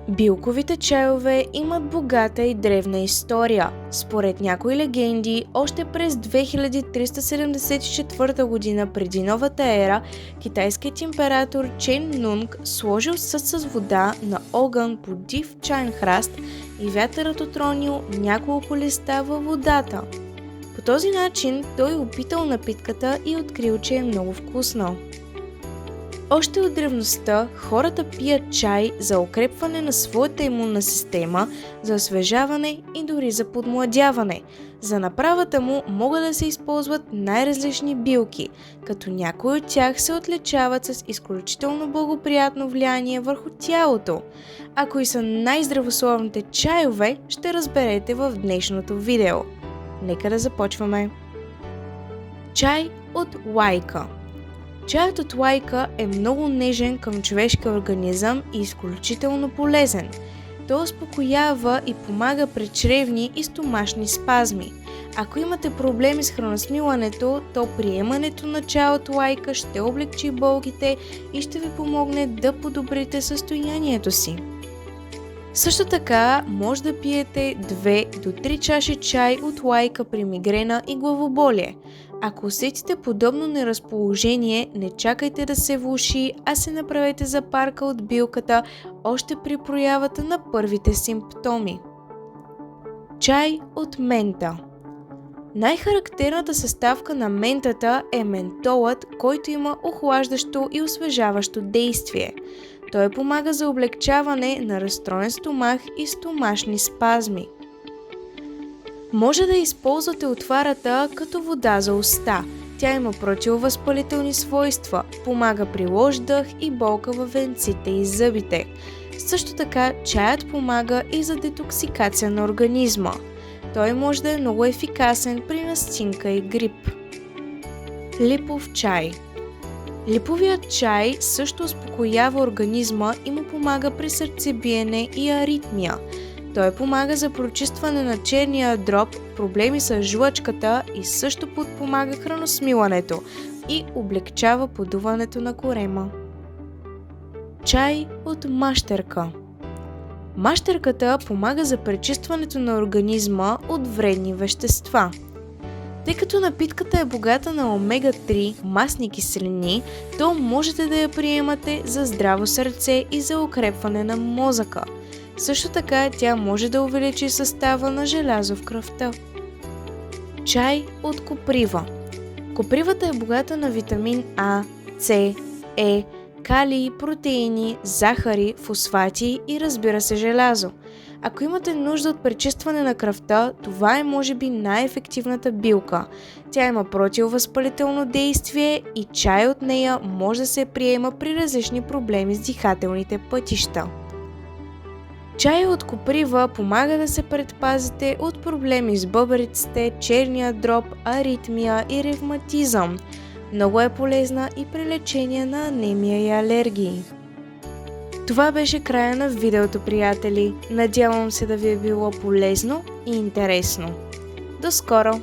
Билковите чайове имат богата и древна история. Според някои легенди, още през 2374 година преди новата ера, китайският император Чен Нунг сложил съд с вода на огън по див чаен храст и вятърът отронил няколко листа във водата. По този начин той опитал напитката и открил, че е много вкусна. Още от древността хората пият чай за укрепване на своята имунна система, за освежаване и дори за подмладяване. За направата му могат да се използват най-различни билки, като някои от тях се отличават с изключително благоприятно влияние върху тялото. А кои са най-здравословните чайове, ще разберете в днешното видео. Нека да започваме. Чай от лайка. Чаят от лайка е много нежен към човешкия организъм и изключително полезен. Той успокоява и помага при чревни и стомашни спазми. Ако имате проблеми с храносмилането, то приемането на чай от лайка ще облегчи болките и ще ви помогне да подобрите състоянието си. Също така може да пиете 2 до 3 чаши чай от лайка при мигрена и главоболие. Ако усетите подобно неразположение, не чакайте да се влоши, а се направете запарка от билката още при проявата на първите симптоми. Чай от мента. Най-характерната съставка на ментата е ментолът, който има охлаждащо и освежаващо действие. Той помага за облегчаване на разстроен стомах и стомашни спазми. Може да използвате отварата като вода за уста. Тя има противовъзпалителни свойства, помага при лош дъх и болка във венците и зъбите. Също така чаят помага и за детоксикация на организма. Той може да е много ефикасен при настинка и грип. Липов чай. Липовият чай също успокоява организма и му помага при сърцебиене и аритмия. Той помага за прочистване на черния дроб, проблеми с жлъчката и също подпомага храносмилането и облегчава подуването на корема. Чай от мащерка. Мащерката помага за пречистването на организма от вредни вещества. Тъй като напитката е богата на омега-3 масни киселини, то можете да я приемате за здраво сърце и за укрепване на мозъка. Също така тя може да увеличи състава на желязо в кръвта. Чай от коприва. Копривата е богата на витамин А, С, Е, калий, протеини, захари, фосфати и разбира се желязо. Ако имате нужда от пречистване на кръвта, това е може би най-ефективната билка. Тя има противовъзпалително действие и чай от нея може да се приема при различни проблеми с дихателните пътища. Чай от коприва помага да се предпазите от проблеми с бъбреците, черния дроб, аритмия и ревматизъм. Много е полезна и при лечение на анемия и алергии. Това беше края на видеото, приятели. Надявам се да ви е било полезно и интересно. До скоро!